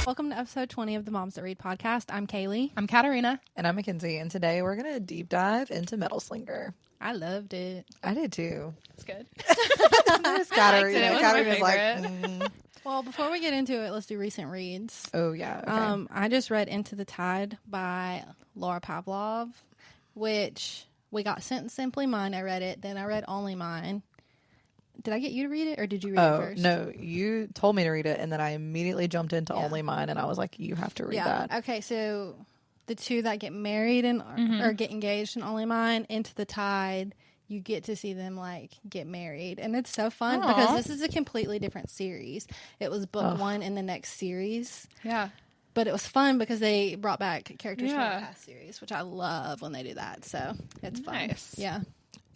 Welcome to episode 20 of the Moms That Read podcast. I'm Kaylee. I'm Katarina. And I'm McKenzie. And today we're going to deep dive into Metal Slinger. I loved it. I did too. It's good. There's Katarina. Katarina's like, Well, before we get into it, let's do recent reads. Oh, yeah. Okay. I just read Into the Tide by Laura Pavlov, which we got sent Simply Mine. I read it. Then I read Only Mine. Did I get you to read it, or did you read it first? No, you told me to read it, and then I immediately jumped into Only Mine, and I was like, you have to read that. Okay, so the two that get married and or get engaged in Only Mine, Into the Tide, you get to see them like get married, and it's so fun because this is a completely different series. It was book one in the next series. Yeah. But it was fun because they brought back characters from the past series, which I love when they do that. So it's fun. Nice. Yeah.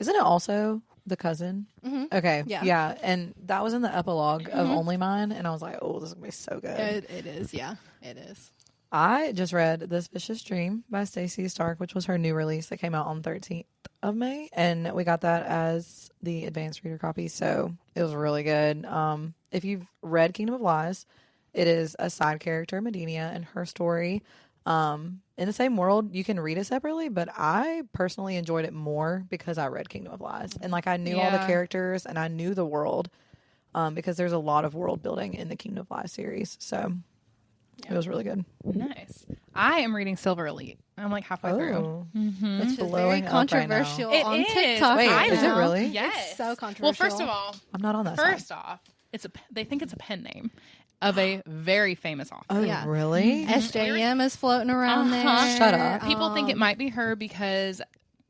Isn't it also the cousin? Mm-hmm. Okay. Yeah. Yeah. And that was in the epilogue of Only Mine, and I was like, oh, this is going to be so good. It is. Yeah, it is. I just read This Vicious Dream by Stacey Stark, which was her new release that came out on 13th of May. And we got that as the advanced reader copy. So it was really good. If you've read Kingdom of Lies, it is a side character, Medenia, and her story. In the same world, you can read it separately, but I personally enjoyed it more because I read Kingdom of Lies. And like I knew all the characters and I knew the world because there's a lot of world building in the Kingdom of Lies series. So it was really good. Nice. I am reading Silver Elite. I'm like halfway through. Mm-hmm. It's Very blowing up controversial right now. on It is. TikTok. Wait, right is now. it really? Yes. It's so controversial. Well, first of all, I'm not on that first side. off, they think it's a pen name of a very famous author. Oh, Yeah. really? SJM is floating around there. Shut up. People think it might be her because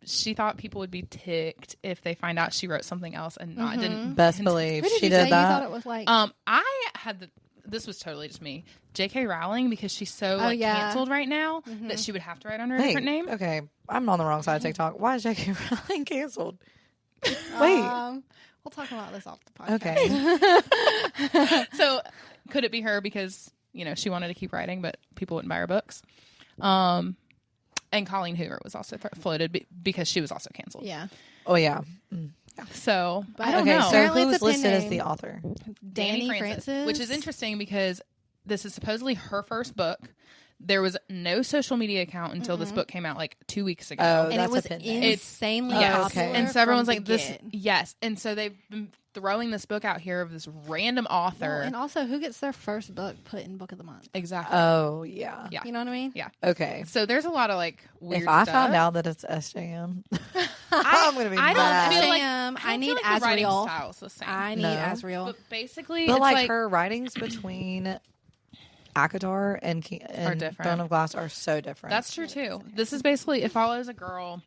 she thought people would be ticked if they find out she wrote something else and not didn't. Best believe Who did she you did say that. you thought it was like? I had this was totally just me. J.K. Rowling, because she's so canceled right now that she would have to write under a different name. Okay, I'm on the wrong side of TikTok. Why is J.K. Rowling canceled? Wait. We'll talk about this off the podcast. Okay. So could it be her because she wanted to keep writing, but people wouldn't buy her books? And Colleen Hoover was also floated because she was also canceled. Yeah. Oh, yeah. So But I don't Okay, know. so Apparently it's who's a pen listed as name. the author? Danny Francis. which is interesting because this is supposedly her first book. There was no social media account until this book came out like 2 weeks ago. Oh, And that's it was a pen name. insanely Yes. popular. Okay. And so everyone's from like, the this, get. yes. And so they've been throwing this book out here of this random author. Well, and also, who gets their first book put in Book of the Month? Exactly. Oh, yeah. Yeah. You know what I mean? Yeah. Okay. So there's a lot of like weird If I stuff. found out that it's SJM, I'm going to be I don't mad. feel like Sam, I don't need feel like the writing Asriel. style's the same. I need No. Asriel. But basically, But it's like her writings between Akatar and different. Throne of Glass are so different. That's true too. This is basically it follows a girl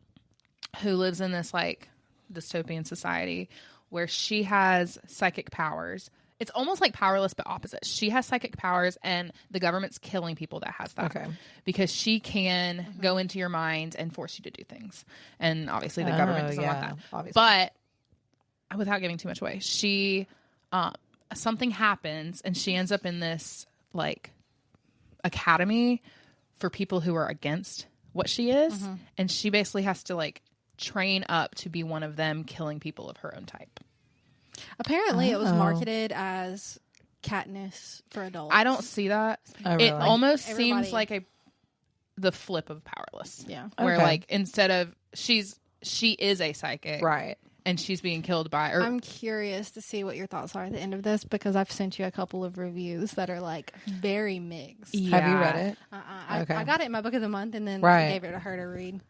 who lives in this like dystopian society where she has psychic powers. It's almost like Powerless but opposite. She has psychic powers and the government's killing people that has that. Okay. Because she can go into your mind and force you to do things. And obviously the government doesn't want that. Obviously. But without giving too much away, she something happens and she ends up in this like academy for people who are against what she is, and she basically has to like train up to be one of them, killing people of her own type. Apparently, it was marketed as Katniss for adults. I don't see that. Oh, really? It almost Everybody- seems like the flip of Powerless. Yeah. Where Okay. like instead of she is a psychic, Right. and she's being killed by or I'm curious to see what your thoughts are at the end of this because I've sent you a couple of reviews that are like very mixed. Have you read it? Okay. I got it in my Book of the Month and then Right. I gave it to her to read.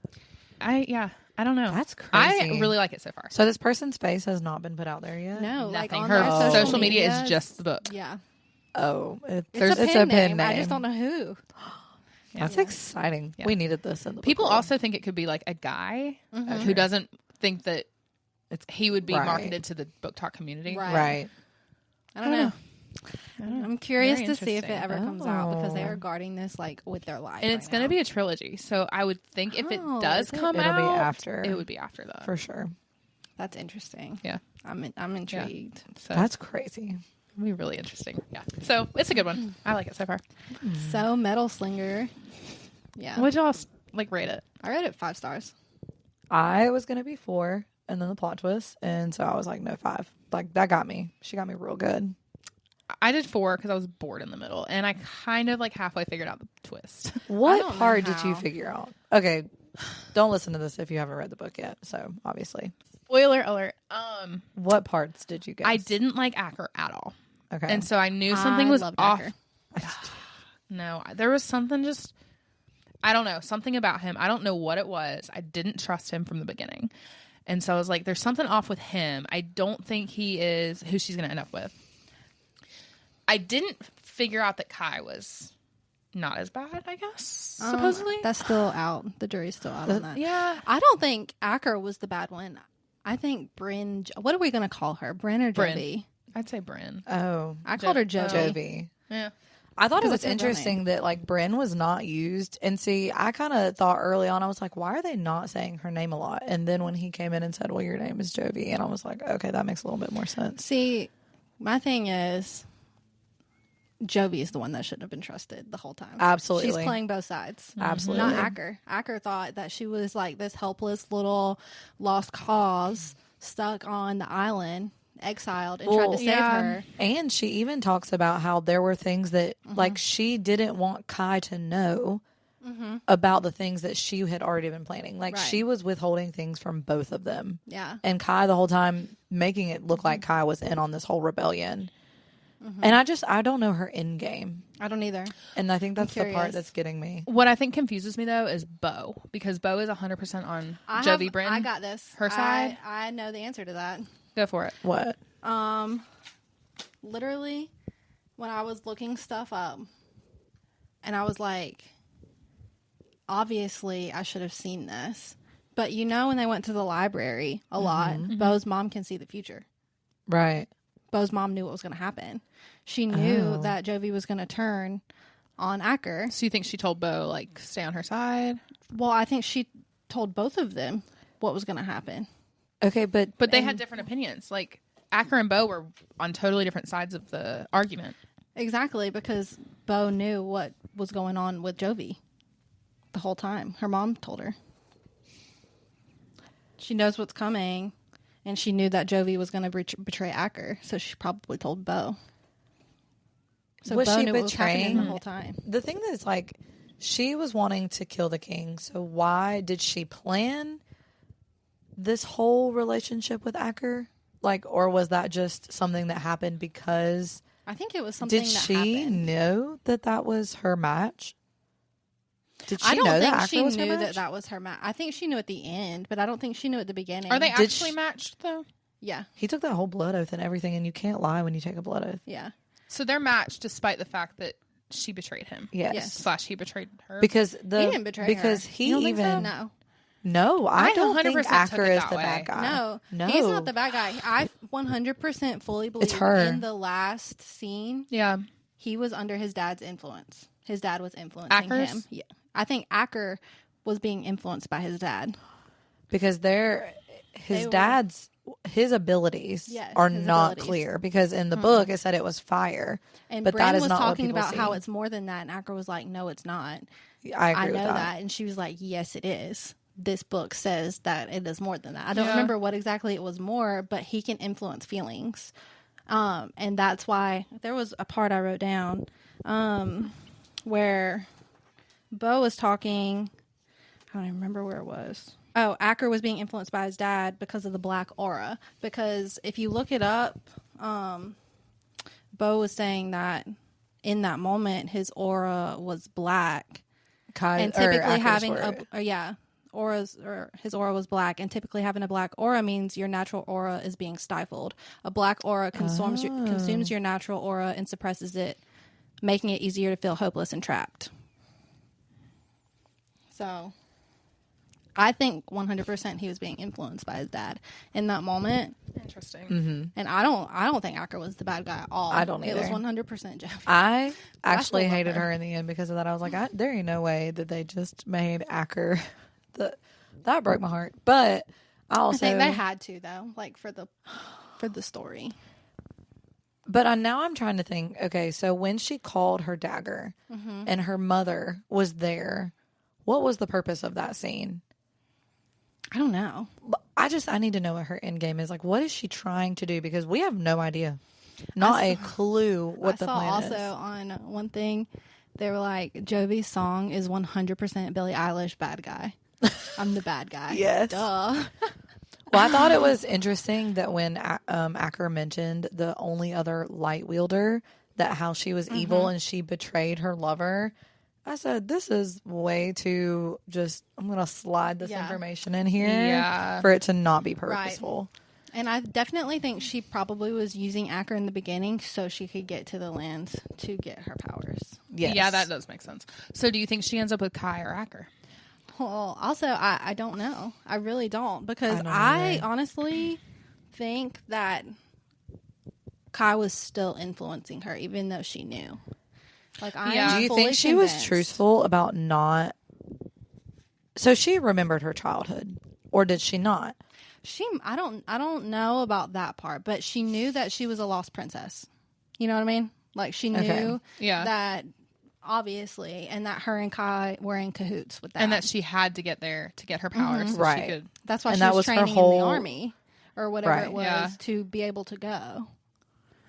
I don't know. That's I crazy. really like it so far. So this person's face has not been put out there yet? No, like Nothing. on Her their social media is just the book. Yeah. Oh, It's a pen name. I just don't know who. That's exciting. Yeah. We needed this in the People book world. also think it could be like a guy who doesn't think that he would be Right. marketed to the book talk community. Right. Right. I don't know. I'm curious Very to see if it interesting. ever comes out because they Oh. are guarding this like with their life. And it's going to be a trilogy. So I would think if it Oh, does is it? come It'll be out, after. it would be after that. For sure. That's interesting. Yeah. I'm intrigued. So That's crazy. it'll be really interesting. Yeah. So it's a good one. I like it so far. So Metal Slinger. Yeah. Would y'all like rate it? I rated it 5 stars. I was going to be 4 and then the plot twist. And so I was like, no, 5. Like that got me. She got me real good. I did 4 because I was bored in the middle, and I kind of like halfway figured out the twist. What part did you figure out? Okay, don't listen to this if you haven't read the book yet. So obviously, Spoiler alert. What parts did you guess? I didn't like Acker at all. Okay, and so I knew something was off. Acker. No, there was something just. I don't know, something about him. I don't know what it was. I didn't trust him from the beginning, and so I was like, "There's something off with him. I don't think he is who she's going to end up with." I didn't figure out that Kai was not as bad, I guess, supposedly. That's still out. The jury's still out on that. Yeah. I don't think Acker was the bad one. I think Bryn... What are we going to call her? Bryn or Jovi? I'd say Bryn. Oh. I called her Jovi. Jovi. Yeah. I thought it was that's her interesting name. that, like, Bryn was not used. And see, I kind of thought early on, I was like, why are they not saying her name a lot? And then when he came in and said, well, your name is Jovi, and I was like, okay, that makes a little bit more sense. See, my thing is... Jovi is the one that shouldn't have been trusted the whole time. Absolutely. She's playing both sides. Absolutely. Not Acker. Acker thought that she was like this helpless little lost cause stuck on the island, exiled, and tried to save her. And she even talks about how there were things that, like, she didn't want Kai to know about the things that she had already been planning. Like, Right. she was withholding things from both of them. Yeah. And Kai the whole time making it look like Kai was in on this whole rebellion. And I don't know her end game. I don't either. And I think that's the part curious. that's getting me. What I think confuses me, though, is Bo. Because Bo is 100% on Jovi Bryn. I got this. Her side? I know the answer to that. Go for it. What? Literally, when I was looking stuff up, and I was like, obviously, I should have seen this. But you know, when they went to the library a lot, Bo's mom can see the future. Right. Bo's mom knew what was going to happen. She knew that Jovi was going to turn on Acker. So you think she told Bo, like, stay on her side? Well, I think she told both of them what was going to happen. Okay, but They had different opinions. Like, Acker and Bo were on totally different sides of the argument. Exactly, because Bo knew what was going on with Jovi the whole time. Her mom told her. She knows what's coming, and she knew that Jovi was going to betray Acker, so she probably told Bo. So Was Bo she knew what was happening betraying? the whole time. the thing that's like, she was wanting to kill the king. So why did she plan this whole relationship with Acker? Like, or was that just something that happened because... I think it was something Did that she happened. know that that was her match? Did she I don't know think that she Acker was her knew match? that that was her match. I think she knew at the end, but I don't think she knew at the beginning. Are they Did actually she- matched, though? Yeah, He took that whole blood oath and everything, and you can't lie when you take a blood oath. yeah. So they're matched despite the fact that she betrayed him. Yes. Yes. / he betrayed her. Because He didn't betray because her. he You don't think so? even No, no, I I don't think 100% took Acker it is that the way. bad guy. no, no, he's not the bad guy. I 100% fully believe her. in the last scene, Yeah. he was under his dad's influence. His dad was influencing Acker's? him. Yeah, I think Acker was being influenced by his dad. because his abilities Yes, are his not abilities. clear. Because in the book it said it was fire, And but Bryn that is was not what talking people about see. how it's more than that, and Acker was like, "No, it's not. I I agree know with that." And she was like, "Yes, it is. This book says that it is more than that." I don't Yeah. remember what exactly it was more, but he can influence feelings, and that's why there was a part I wrote down where Bo was talking. I don't even remember where it was. Oh, Acker was being influenced by his dad because of the black aura. Because if you look it up, Bo was saying that in that moment his aura was black, and typically having his aura was black, and typically having a black aura means your natural aura is being stifled. A black aura consumes your natural aura and suppresses it, making it easier to feel hopeless and trapped. So I think 100% he was being influenced by his dad in that moment. Interesting. And I don't think Acker was the bad guy at all. I don't It was either. 100% Jeff. I actually love hated her. her in the end because of that. I was like, there ain't no way that they just made Acker. That broke my heart. But I I also think they had to though, like for the story. But now I'm trying to think. Okay, so when she called her dagger and her mother was there, what was the purpose of that scene? I don't know. I need to know what her end game is. Like, what is she trying to do? Because we have no idea. Not a clue what the plan is. I saw also on one thing, they were like, Jovi's song is 100% Billie Eilish bad guy. I'm the bad guy. Yes. Duh. Well, I thought it was interesting that when Acker mentioned the only other light wielder, that how she was evil and she betrayed her lover, I said, this is way too just, I'm going to slide this information in here for it to not be purposeful. Right. And I definitely think she probably was using Acker in the beginning so she could get to the lands to get her powers. Yes. Yeah, that does make sense. So do you think she ends up with Kai or Acker? Well, also, I don't know. I really don't. Because I honestly think that Kai was still influencing her, even though she knew. Like, Do you think she was truthful about not... So she remembered her childhood, or did she not? I don't know about that part, but she knew that she was a lost princess. You know what I mean? Like, she knew that, obviously, and that her and Kai were in cahoots with that. And that she had to get there to get her powers. So right. She could... That's why she was training in the army, or whatever it was, to be able to go.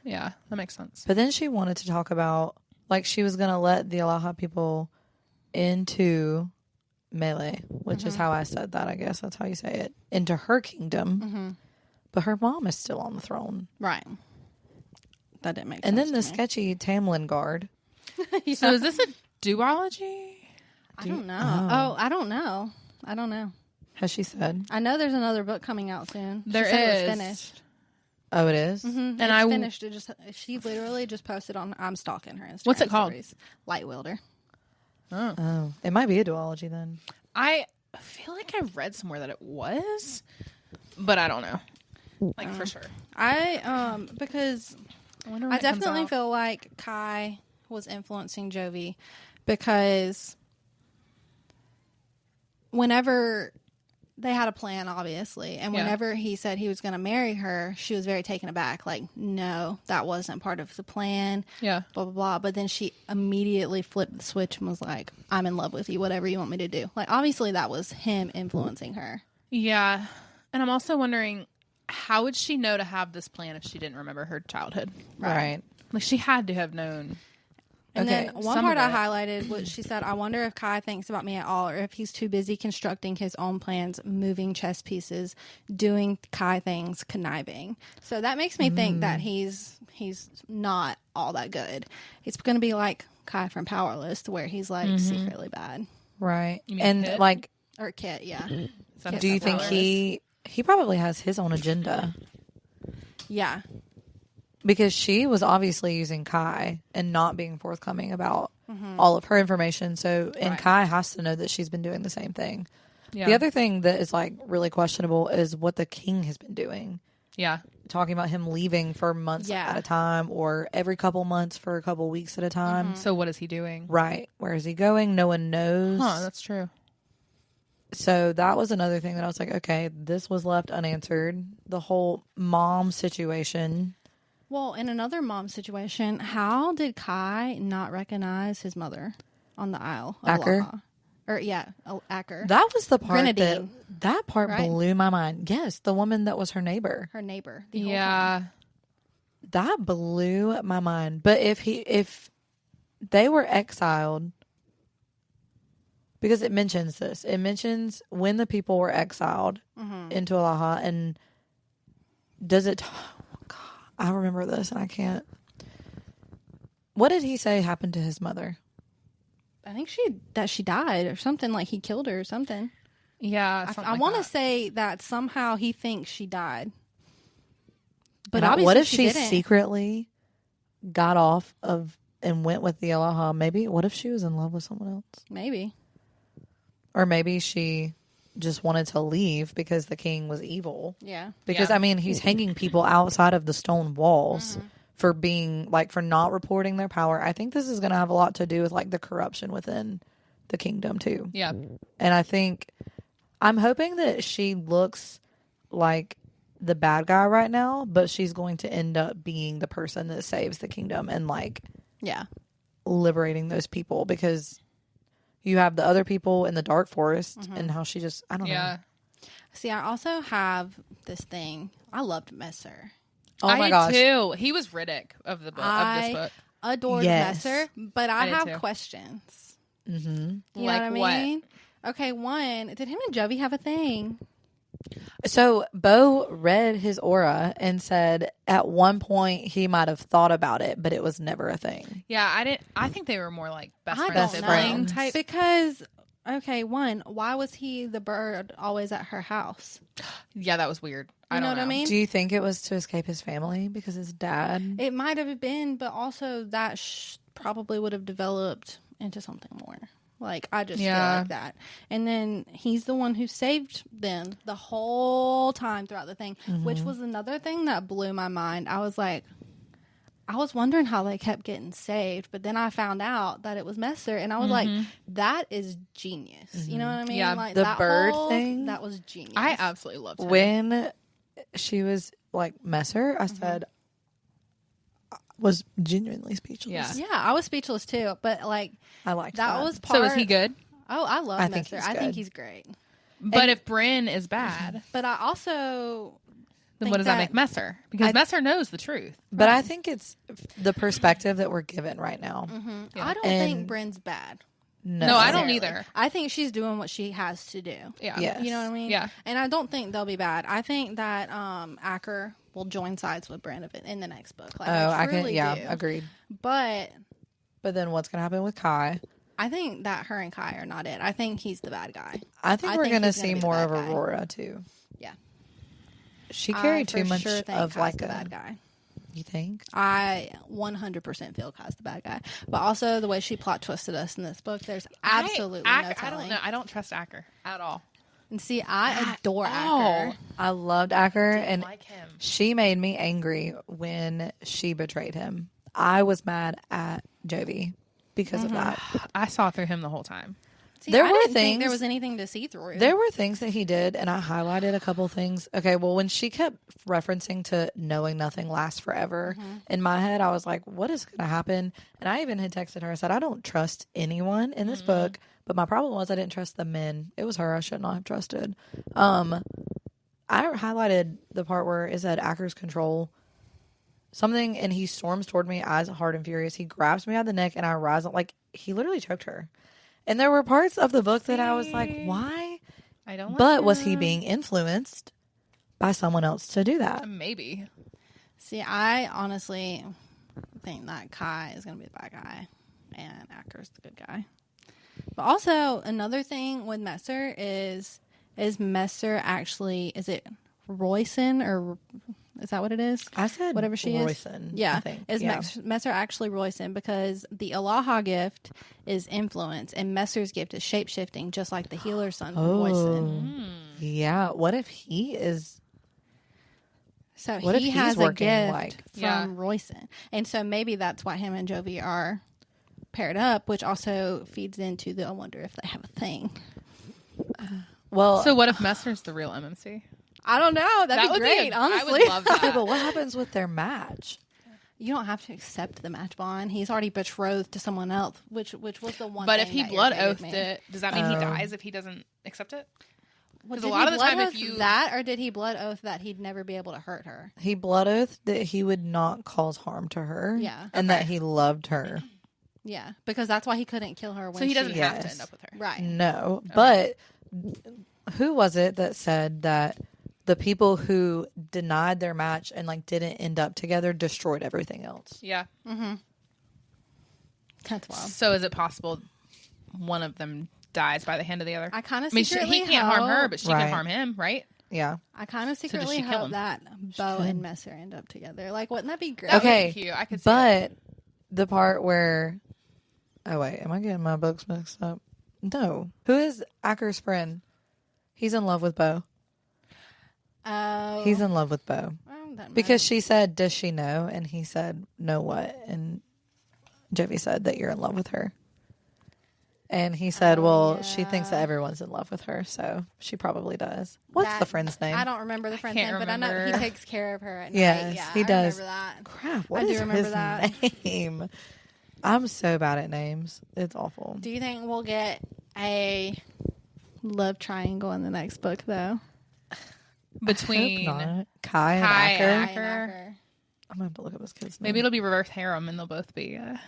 Yeah, that makes sense. But then she wanted to talk about, like, she was going to let the Alaha people into Melee, which is how I said that, I guess. That's how you say it. Into her kingdom. But her mom is still on the throne. Right. That didn't make sense. And then the sketchy Tamlin guard. So is this a duology? I don't know. I don't know. I don't know. Has she said? I know there's another book coming out soon. There she said is. It was finished. Oh, it is? And it's finished. She literally just posted on, I'm stalking her Instagram. What's it called? Stories. Light Wielder. Oh. It might be a duology then. I feel like I read somewhere that it was, but I don't know. Like, for sure. Because I definitely feel like Kai was influencing Jovi, because whenever they had a plan, obviously, and whenever he said he was going to marry her, she was very taken aback. Like, no, that wasn't part of the plan. Yeah. Blah, blah, blah. But then she immediately flipped the switch and was like, I'm in love with you, whatever you want me to do. Like, obviously that was him influencing her. Yeah. And I'm also wondering, how would she know to have this plan if she didn't remember her childhood? Right. Like, she had to have known. And then one part I highlighted was, she said, I wonder if Kai thinks about me at all, or if he's too busy constructing his own plans, moving chess pieces, doing Kai things, conniving. So that makes me think that he's not all that good. It's going to be like Kai from Powerless, where he's like secretly bad. Right. And Kit? Like... Or Kit, yeah. Do you think he probably has his own agenda? Yeah. Because she was obviously using Kai and not being forthcoming about all of her information. So, and Kai has to know that she's been doing the same thing. Yeah. The other thing that is like really questionable is what the king has been doing. Yeah. Talking about him leaving for months at a time, or every couple months for a couple weeks at a time. So what is he doing? Right. Where is he going? No one knows. Huh, that's true. So that was another thing that I was like, okay, this was left unanswered. The whole mom situation. Well, in another mom situation, how did Kai not recognize his mother on the Isle of Acker? Laha? Or, Acker. That was the part Grenadine, that part blew my mind. Yes, the woman that was her neighbor. Her neighbor. The whole time. That blew my mind. But if they were exiled, because it mentions this. It mentions when the people were exiled into Alaha, and does it... I remember this, and I can't... What did he say happened to his mother? I think she died or something, like he killed her or something. Yeah, I want to say that somehow he thinks she died. But and obviously what if she she secretly got off of and went with the Alaha? Maybe, what if she was in love with someone else? Maybe. Or maybe she just wanted to leave because the king was evil. Yeah. Because, I mean, he's hanging people outside of the stone walls for being, like, for not reporting their power. I think this is going to have a lot to do with, like, the corruption within the kingdom, too. Yeah. And I think, I'm hoping that she looks like the bad guy right now, but she's going to end up being the person that saves the kingdom and, like, liberating those people, because you have the other people in the dark forest and how she just, I don't know. See, I also have this thing. I loved Messer. Oh my I gosh. did too. He was Riddick of the book. Of this book. Adored Yes. Messer, but I did have too. questions. Mm-hmm. You Like know what I mean? Okay, one, did him and Jovi have a thing? So Bo read his aura and said at one point he might have thought about it, but it was never a thing. Yeah, I think they were more like best I friend don't sibling know. type. Because, okay, one, why was he the bird always at her house? Yeah, that was weird. I You know don't what I mean? Do you think it was to escape his family because his dad? It might have been, but also that probably would have developed into something more. Like, I just feel like that. And then he's the one who saved them the whole time throughout the thing, which was another thing that blew my mind. I was like, I was wondering how they kept getting saved, but then I found out that it was Messer, and I was like, that is genius. You know what I mean? Yeah. Like, The that bird whole thing? that was genius. I absolutely loved him. When she was like Messer, I said, I was genuinely speechless. Yeah. Yeah, I was speechless too, but like, I liked that that. was part. So is he good? Oh, I love I think Messer. he's I think good. he's great. But if Bryn is bad, But I also then think what does that make Messer? Because Messer knows the truth. But I think it's the perspective that we're given right now. Yeah. I don't And- think Bryn's bad. No, I don't necessarily. either. I think she's doing what she has to do. Yeah. Yes. You know what I mean? Yeah. And I don't think they'll be bad. I think that Acker will join sides with Bryn in the next book. Like, I truly do. Agreed. But But then what's gonna happen with Kai? I think that her and Kai are not it. I think he's the bad guy. I think I we're think gonna he's gonna see be the more bad of guy. Aurora too. Yeah. She carried I too for much sure think of Kai's like the a. bad guy. You think? I 100% feel Kai's the bad guy. But also the way she plot twisted us in this book, there's absolutely no I telling. don't know. I don't trust Acker at all. And see, I adore all. Acker. I loved Acker, and like him. she made me angry when she betrayed him. I was mad at Jovi because of that. I saw through him the whole time. See, There I were didn't think things- there was anything to see through. There were things that he did, and I highlighted a couple things. Okay, well, when she kept referencing to knowing nothing lasts forever, in my head, I was like, what is going to happen? And I even had texted her. I said, I don't trust anyone in this book, but my problem was I didn't trust the men. It was her I should not have trusted. I highlighted the part where it said Acker's control something, and he storms toward me, eyes hard and furious. He grabs me by the neck, and I rise up. Like, he literally choked her. And there were parts of the book that I was like, why? I don't. But was he being influenced by someone else to do that? Maybe. See, I honestly think that Kai is going to be the bad guy and Acker's the good guy. But also, another thing with Messer is Messer actually, is it Royson or is that what it is? I said Whatever she Royson, is. Yeah. I think. Is Yeah. Messer actually Royson? Because the Alaha gift is influence and Messer's gift is shape-shifting, just like the healer's son from Royson. Yeah. What if he is? So What if he he's has a working, gift like- from Yeah. Royson. And so maybe that's why him and Jovi are paired up, which also feeds into the I wonder if they have a thing. Well, So what if Messer's the real MMC? I don't know. That'd That be would be great, I honestly. would love that. okay, but what happens with their match? You don't have to accept the match bond. He's already betrothed to someone else, which was the one But thing if he that blood irritated oathed me. it, does that mean he dies if he doesn't accept it? Well, 'Cause did a lot he of the time blood if oath you- that, or did he blood oath that he'd never be able to hurt her? He blood oathed that he would not cause harm to her. Yeah. And that he loved her. Yeah, because that's why he couldn't kill her. When So he doesn't she, have to Yes. end up with her. right? No. But who was it that said that the people who denied their match and like didn't end up together destroyed everything else? Yeah. That's wild. So is it possible one of them dies by the hand of the other? I kind of I mean, secretly he can't harm her, hope- but she Right. can harm him, right? Yeah. I kind of does secretly she kill hope him? that Bo and Messer end up together. Like, wouldn't that be great? That would be Okay. cute. I could see it. But the part where, oh wait, am I getting my books mixed up? No. Who is Acker's friend? He's in love with Bo. Oh, He's in love with Bo. I don't know. Because she said, does she know? And he said, know what? And Jovi said that you're in love with her. And he said, well, she thinks that everyone's in love with her, so she probably does. What's the That- friend's name? I don't remember the friend's can't name, but I know he remember. takes care of her at Yes, night. Yeah, he does. I remember that. Crap, what I do is remember his that. name? I'm so bad at names. It's awful. Do you think we'll get a love triangle in the next book, though? Between Hope not. Kai and Kai Acker. and Kai and Acker. I'm going to have to look up his kid's name. Maybe it'll be reverse harem and they'll both be her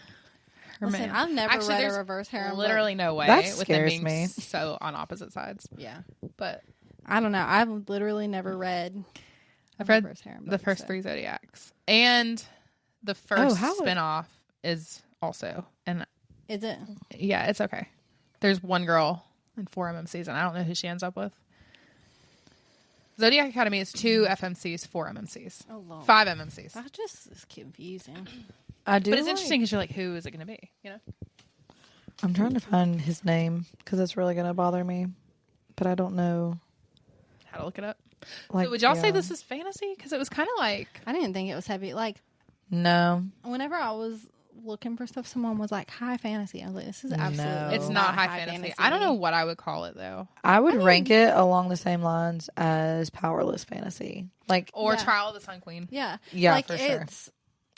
Listen, man. I've never Actually, read a there's reverse harem. literally no way That with them scares being me. so on opposite sides. Yeah. But I don't know. I've literally never read I've read reverse harem the book, first so. 3 Zodiacs. And the first how- spinoff is also. And Is it? yeah, it's okay. There's one girl in 4 MMCs, and I don't know who she ends up with. Zodiac Academy is 2 FMCs, 4 MMCs. Oh, Lord. 5 MMCs. That just is confusing. I do. But it's interesting because you're like, who is it going to be? You know? I'm trying to find his name because it's really going to bother me. But I don't know. How to look it up. Like, So would y'all say yeah. this is fantasy? Because it was kind of like... I didn't think it was heavy. Like, No. whenever I was looking for stuff, someone was like, high fantasy. I was like, this is absolutely No. It's not high fantasy. I don't know what I would call it, though. I would rank it along the same lines as powerless fantasy. Like, Or Yeah. Trial of the Sun Queen. Yeah. Yeah, like, for sure. it's,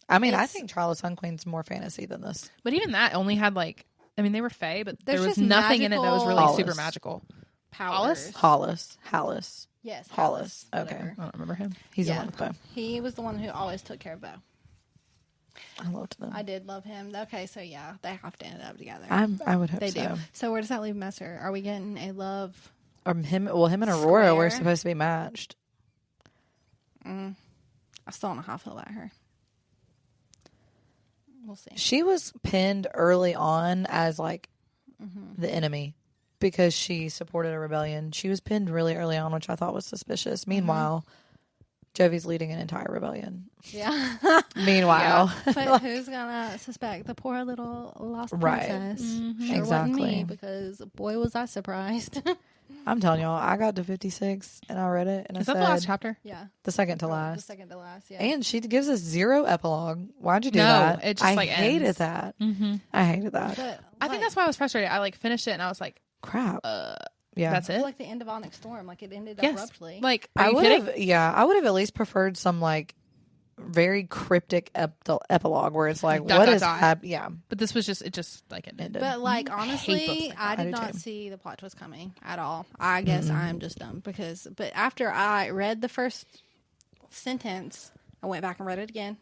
I mean, I It's- think Trial of Sun Queen's more fantasy than this. But even that only had like... I mean, they were fae, but there There's was just nothing in it that was really magical- super Hollis. magical. powers. Hallis. Yes. Hollis. Okay. whatever. I don't remember him. He's Yeah. the one with Bo. He was the one who always took care of Bo. I loved them. I did love him. Okay, so yeah, they have to end up together. I would hope They so. do. So where does that leave Messer? Are we getting a love? Him and Aurora were Square. supposed to be matched. I still don't know how I feel about her. We'll see. She was pinned early on as like the enemy because she supported a rebellion. She was pinned really early on, which I thought was suspicious. Meanwhile, Jovi's leading an entire rebellion. Yeah. Meanwhile, But who's gonna suspect the poor little lost Right. princess? Mm-hmm. Sure wasn't me, Exactly. because boy was I surprised. I'm telling y'all, I got to 56 and I read it and Is I that said the last chapter? Yeah. the second to The last. second to last, yeah. And she gives us 0 epilogue. Why'd you do No, that? it just, I like, hated ends. that. Mm-hmm. I hated that. But, I think that's why I was frustrated. I like finished it and I was like, Crap. Yeah. that's it? like the end of Onyx Storm. Like it ended Yes. abruptly. Like, are I you would kidding? have, yeah, I would have at least preferred some like very cryptic epilogue where it's like, Dot, what dot, is dot. happening? Yeah, But this was just, it just like ended. ended. But like hate books honestly, like that. I I did do not too. see the plot twist coming at all. I guess I'm just dumb but after I read the first sentence, I went back and read it again.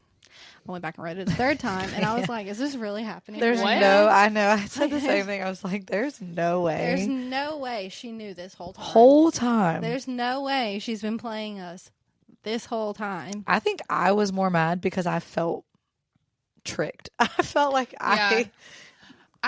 I went back and read it the third time, and I was like, "Is this really happening?" There's right no, now? I know, I said the same thing. I was like, there's no way. There's no way she knew this whole time. Whole time. There's no way she's been playing us this whole time. I think I was more mad because I felt tricked. I felt like I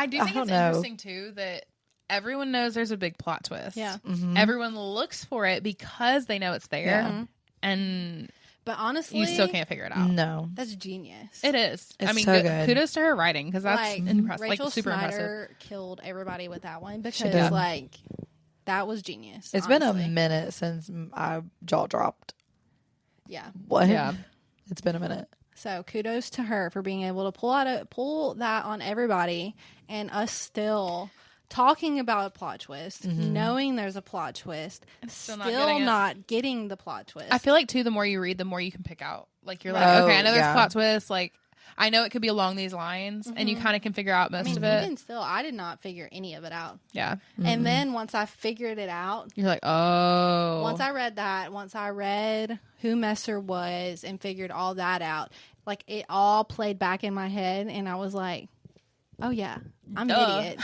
do I think don't it's know. interesting too that everyone knows there's a big plot twist. Yeah. Mhm. Everyone looks for it because they know it's there. Yeah. And But honestly, you still can't figure it out. no. That's genius. It is. It's I mean, so good. kudos to her writing because that's Like, impressive. Rachel Like super impressive. Schneider killed everybody with that one did. because like that was genius. It's been a honestly. minute since I jaw dropped. Yeah. What? Yeah. It's been a minute. So kudos to her for being able to pull that on everybody, and us still talking about a plot twist, knowing there's a plot twist, still still not not getting getting the plot twist. I feel like too, the more you read, the more you can pick out. Like you're like, Oh, okay, I know there's yeah. plot twists. Like I know it could be along these lines, and you kind of can figure out most of it. even still, I did not figure any of it out. Yeah, And then once I figured it out, you're like, oh, once I read who Messer was and figured all that out, like it all played back in my head, and I was like, "Oh yeah, I'm Duh. an idiot.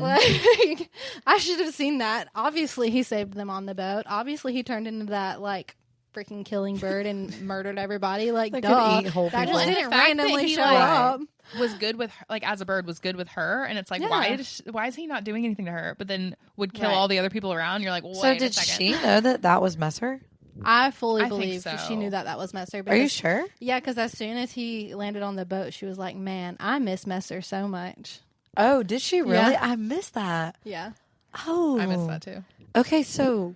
Like, I should have seen that. Obviously, he saved them on the boat. Obviously, he turned into that like freaking killing bird and murdered everybody. Like, They could duh, eat whole that people. just And the didn't fact that randomly he, show like, up. was good with her, like as a bird was good with her, and it's like Yeah. why is he not doing anything to her? But then would kill Right. all the other people around. You're like, wait So a did second. she know that was Messer? I fully I think believe so. she knew that was Messer. Are you because- sure? Yeah, because as soon as he landed on the boat, she was like, "Man, I miss Messer so much." Oh, did she really? Yeah. I missed that. Yeah. Oh, I missed that too. Okay, so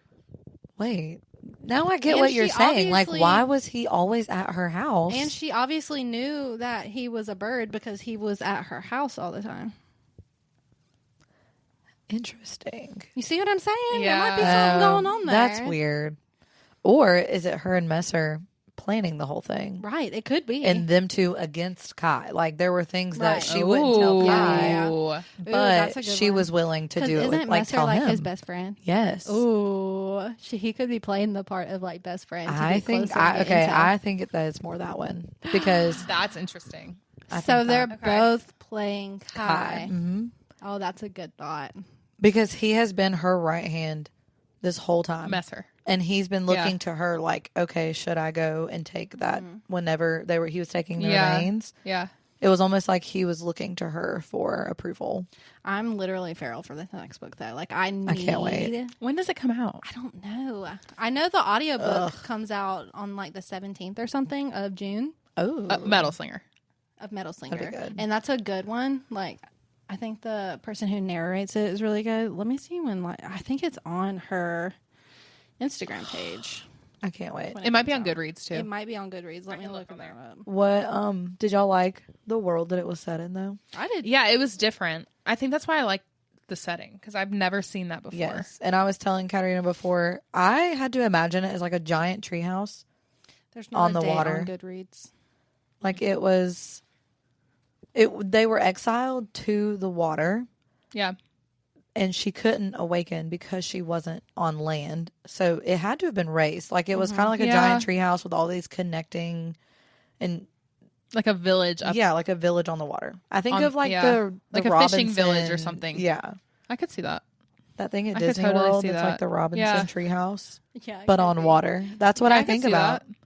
wait. Now I get And what you're she saying. Like, obviously- why was he always at her house? And she obviously knew that he was a bird because he was at her house all the time. Interesting. You see what I'm saying? Yeah. There might be something going on there. That's weird. Or is it her and Messer planning the whole thing. Right. It could be. And them two against Kai. Like, there were things that Right. she wouldn't tell Kai, Yeah. but Ooh, she was willing to do it. Isn't Like, Messer tell like him. his best friend? Yes. Ooh, he could be playing the part of like best friend. I think that it's more that one because That's interesting. so they're both playing Kai. Mm-hmm. Oh, that's a good thought. Because he has been her right hand this whole time. Messer. And he's been looking to her like, okay, should I go and take that whenever he was taking the remains? Yeah. It was almost like he was looking to her for approval. I'm literally feral for this next book though. Like I can't wait. When does it come out? I don't know. I know the audiobook comes out on like the 17th or something of June. Oh. Metal Slinger. Of Metal Slinger. That'd be good. And that's a good one. Like I think the person who narrates it is really good. Let me see when I think it's on her Instagram page. I can't wait. It might be on Goodreads too. It might be on Goodreads. Let me look that up. What did y'all like the world that it was set in though? I did. Yeah, it was different. I think that's why I like the setting because I've never seen that before. Yes. And I was telling Katarina before, I had to imagine it as like a giant treehouse. There's no on the date water. on Goodreads. Like it was they were exiled to the water. Yeah. And she couldn't awaken because she wasn't on land. So it had to have been raised. Like it was kind of like a giant treehouse with all these connecting and like a village. Like a village on the water. I think of like the like a Robinson, fishing village or something. Yeah. I could see that. That thing at I could Disney totally World see that's that. like the Robinson treehouse. Yeah. But on water. That's what I could think see about. that.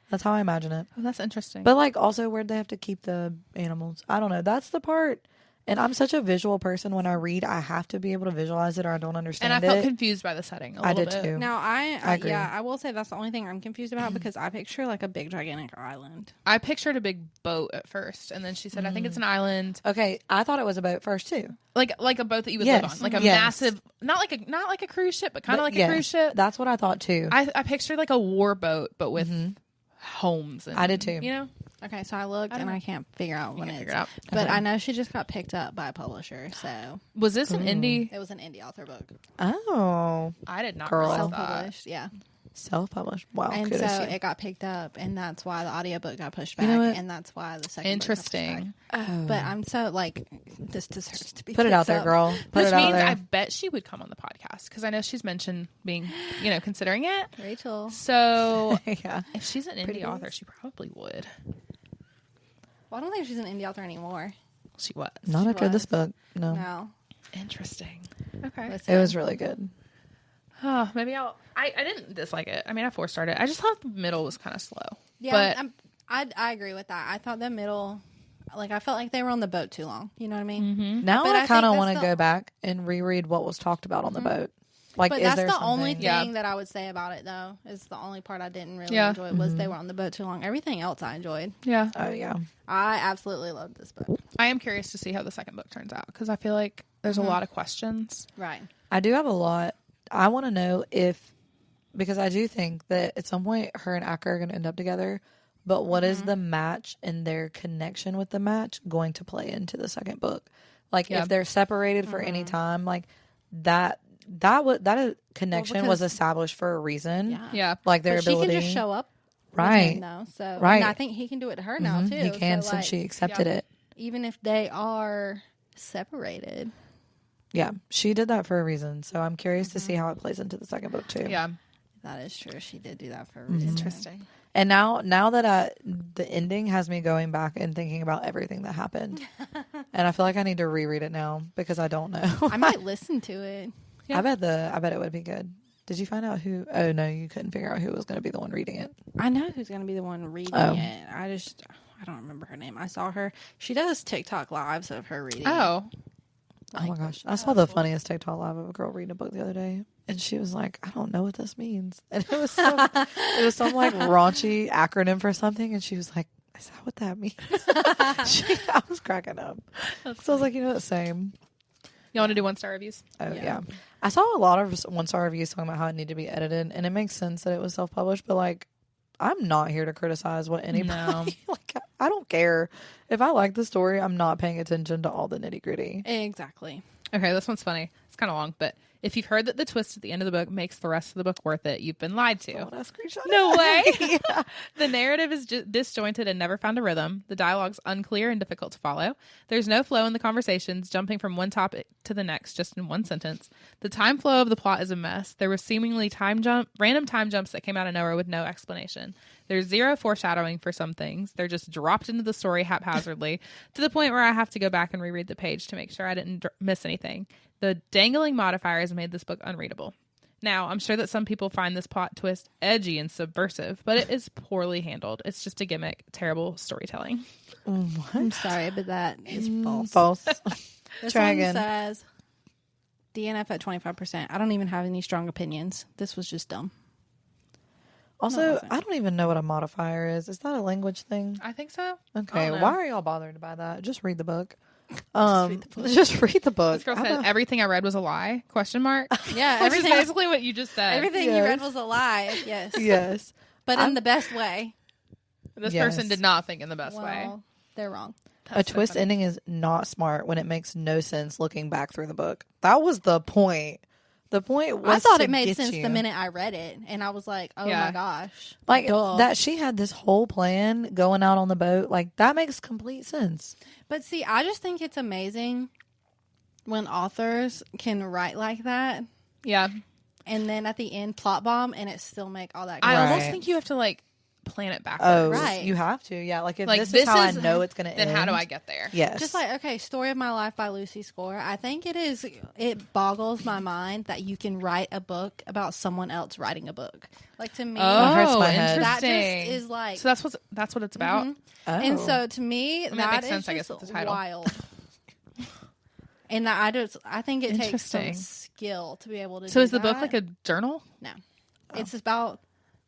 That's how I imagine it. Oh, that's interesting. But like also where'd they have to keep the animals? I don't know. That's the part. And I'm such a visual person. When I read, I have to be able to visualize it or I don't understand it. And I felt confused by the setting a little I did bit. too. Now I agree. I will say that's the only thing I'm confused about because I picture like a big gigantic island. I pictured a big boat at first, and then she said, "I think it's an island, Okay, I thought it was a boat first too. like a boat that you would Yes. live on, like a Yes. massive, not like a cruise ship, but kind of like yes, a cruise ship." That's what I thought too. I pictured like a war boat, but with homes. And, I did too. You know, Okay, so I looked and I can't figure out when it's. figure it out. But I know she just got picked up by a publisher, so Was this an indie? it was an indie author book, Oh, I did not Girl. realize that. self-published. Yeah, self-published. Wow, and kudos so to you. it got picked up, and that's why the audiobook got pushed back, know what? and that's why the second Interesting. book got pushed back. But I'm so like, this deserves to be Put it picked out there, up. girl. Put Which it out means there. I bet she would come on the podcast because I know she's mentioned being, considering it. Rachel. So yeah. if she's an Pretty indie author, face. she probably would. Well, I don't think she's an indie author anymore. She was. Not She after this was. book. No. No, Interesting. Okay. listen. It was really good. Oh, maybe I didn't dislike it. I mean, I 4-starred it. I just thought the middle was kind of slow. Yeah, But I agree with that. I thought the middle, like I felt like they were on the boat too long. You know what I mean? Now But I I kind of think want to that's the- go back and reread what was talked about on the boat. Like, But is that's there the only something- thing that I would say about it, though. Is the only part I didn't really Yeah. enjoy was they were on the boat too long. Everything else I enjoyed. yeah, Oh yeah. I absolutely loved this book. I am curious to see how the second book turns out because I feel like there's a lot of questions. Right. I do have a lot. I want to know because I do think that at some point her and Akka are going to end up together. But what is the match and their connection with the match going to play into the second book? Like if they're separated for any time, like that connection was because- established for a reason. Yeah. Yeah, Like their But she ability. can just show up. with Right. him, though. So Right. and I think he can do it to her now too. He can So, since like, she accepted it. even if they are separated. Yeah, she did that for a reason. So I'm curious to see how it plays into the second book too. yeah, That is true. She did do that for a reason. interesting. And now that the ending has me going back and thinking about everything that happened, and I feel like I need to reread it now because I don't know. I might listen to it. Yeah. I bet it would be good. Did you find out who? Oh no, you couldn't figure out who was going to be the one reading it. I know who's going to be the one reading Oh. it. I don't remember her name. I saw her. She does TikTok lives of her reading. Oh, Oh my gosh, I saw the funniest TikTok live of a girl reading a book the other day, and she was like, "I don't know what this means," and it was some like raunchy acronym for something, and she was like, "Is that what that means?" I was cracking up. So I was like, same. you want to do 1-star reviews? Oh Yeah. yeah. I saw a lot of 1-star reviews talking about how it needed to be edited, and it makes sense that it was self-published, but like, I'm not here to criticize what anybody like. I don't care if I like the story. I'm not paying attention to all the nitty gritty. Exactly. Okay, this one's funny. It It's kind of long, but if you've heard that the twist at the end of the book makes the rest of the book worth it, you've been lied to. No way. Yeah. The narrative is disjointed and never found a rhythm. The dialogue's unclear and difficult to follow. There's no flow in the conversations, jumping from one topic to the next just in one sentence. The time flow of the plot is a mess. There was seemingly random time jumps that came out of nowhere with no explanation. There's zero foreshadowing for some things. They're just dropped into the story haphazardly to the point where I have to go back and reread the page to make sure I didn't miss anything. The dangling modifiers made this book unreadable. Now, I'm sure that some people find this plot twist edgy and subversive, but it is poorly handled. It's just a gimmick. Terrible storytelling. What? I'm sorry, but that is false. False. This Try one again. says DNF at 25%. I don't even have any strong opinions. This was just dumb. Also, I don't even know what a modifier is. Is that a language thing? I think so. Okay, know. why are y'all bothered by that? Just read the book. read the book. Just read the book. This girl said everything I read was a lie? Question mark. Yeah, Which is everything, basically what you just said. everything you read was a lie. Yes. Yes. But in the best way. This Yes. person did not think in the best way. Well, they're wrong. A twist ending is not smart when it makes no sense looking back through the book. That was the point. The point was I thought to it made get sense you. the minute I read it. And I was like, oh Yeah. my gosh. Like Duh. that she had this whole plan going out on the boat. Like that makes complete sense. But see, I just think it's amazing when authors can write like that. Yeah. And then at the end, plot bomb, and it still make all that. I Right. almost think you have to like plan it backwards. Oh, Right. you have to. Yeah, like if Like, this this is how I is- know it's going to Then end. how do I get there? Yes. Just like, okay, Story of My Life by Lucy Score. I think it boggles my mind that you can write a book about someone else writing a book. Like, to me, hurts Oh, my head. that interesting. just is like, So that's what it's about. Mhm. Oh. And so to me, mean, that that makes is sense, I guess, just with the title. wild. And that I think it takes some Interesting. skill to be able to So do is the book that. like a journal? No. It's about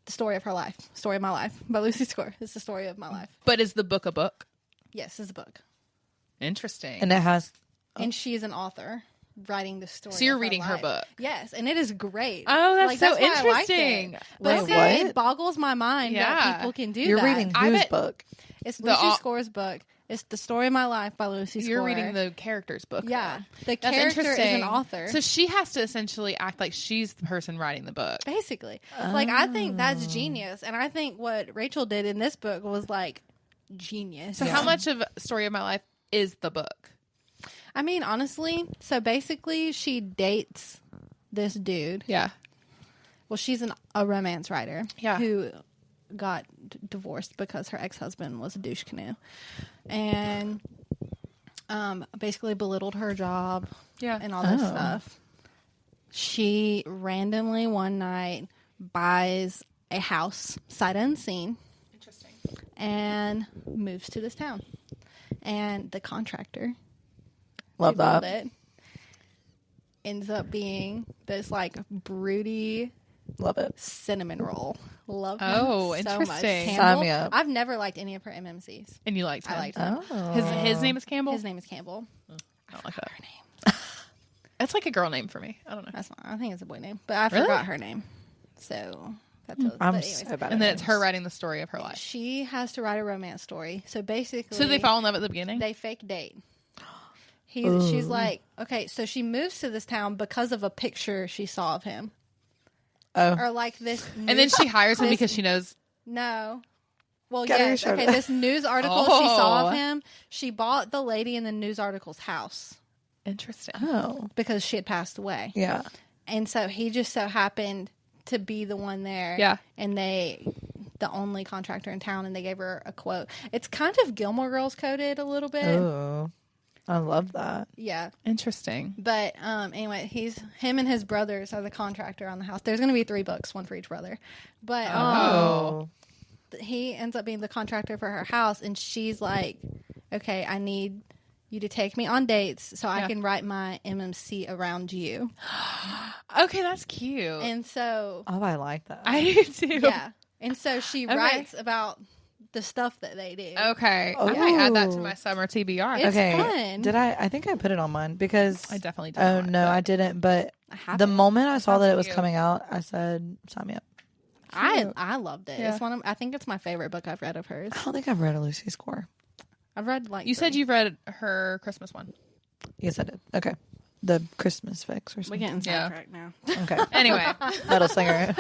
the story of her life. Story of My Life by Lucy Score. It's the story of my life. But is the book a book? Yes, it's a book. Interesting. and it has And she is an author writing the story. So you're of reading her life. book. Yes, and it is great. Oh, that's Like, so why I liked interesting. it. But Wait, see, what? it boggles my mind Yeah. that people can do you're that. reading I whose bet- book? It's the Lucy au- Score's book. It's The Story of My Life by Lucy Score. You're reading the character's book. Yeah. then. The That's character is interesting. an author. So she has to essentially act like she's the person writing the book. Basically. Like, I think that's genius. And I think what Rachel did in this book was, like, genius. So how much of Story of My Life is the book? I mean, honestly, so basically she dates this dude. Yeah. Well, she's a romance writer. Yeah. Who got divorced because her ex-husband was a douche canoe. And basically belittled her job. Yeah. And all this stuff. She randomly one night buys a house sight unseen Interesting. and moves to this town. And the contractor Love who built that. it ends up being this like broody Love it. cinnamon roll. Love Oh, him so interesting. much. Sign Campbell, me up. I've never liked any of her MMCs. And you liked him. I liked him. Oh. His name is Campbell? His name is Campbell. I don't like that. Her name. That's like a girl name for me. I don't know. That's not. I think it's a boy name, but I Really? forgot her name. So that's. I'm but anyways, so bad. And then at it's her names. writing the story of her life. she has to write a romance story. So basically, So they fall in love at the beginning? They fake date. She's like, okay, so she moves to this town because of a picture she saw of him, Oh, or like this. And then she hires him this- because she knows. No. Well, Get her yes. shirt. Okay, this news article she saw Oh. of him, she bought the lady in the news article's house Interesting. oh, because she had passed away. yeah. And so he just so happened to be the one there. Yeah. And the only contractor in town, and they gave her a quote. It's kind of Gilmore Girls coded a little bit. Oh, I love that. Yeah. Interesting. But anyway, him and his brothers are the contractor on the house. There's going to be 3 books, one for each brother. But Oh, he ends up being the contractor for her house, and she's like, okay, I need you to take me on dates so I Yeah. can write my MMC around you. Okay, that's cute. And so, oh, I like that. I do too. yeah. And so she Okay. writes about the stuff that they do. Okay. I might add that to Oh. my summer TBR. It's okay, fun. did I think I put it on mine because I definitely did. Oh not, no, but I didn't. But I have the it. moment I saw sounds that it was cute. coming out, I said, "Sign me up." I loved it. Yeah. It's I think it's my favorite book I've read of hers. I don't think I've read a Lucy Score. I've read like You said 3. you've read her Christmas one. Yes, I did. Okay, the Christmas fix or We're something. getting Yeah. sidetracked now. Okay. Anyway, Metal Slinger.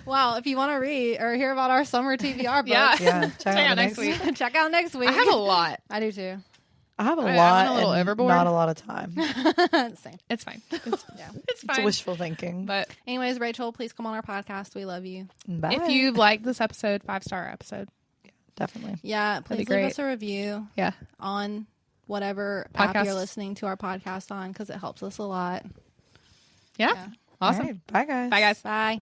Well, if you want to read or hear about our summer TBR books, yeah. Check out next week. check out next week. I have a lot. I do too. I have a I'm lot a little and overboard. not a lot of time. Same. It's fine. Yeah. It's It's fine. wishful thinking. But Anyways, Rachel, please come on our podcast. We love you. Bye. if you liked this episode, 5-star episode. Definitely. Yeah, be please leave great. us a review Yeah. on whatever Podcast. app you're listening to our podcast on because it helps us a lot. Yeah. Yeah. Awesome. All right. Bye, guys. Bye, guys. Bye.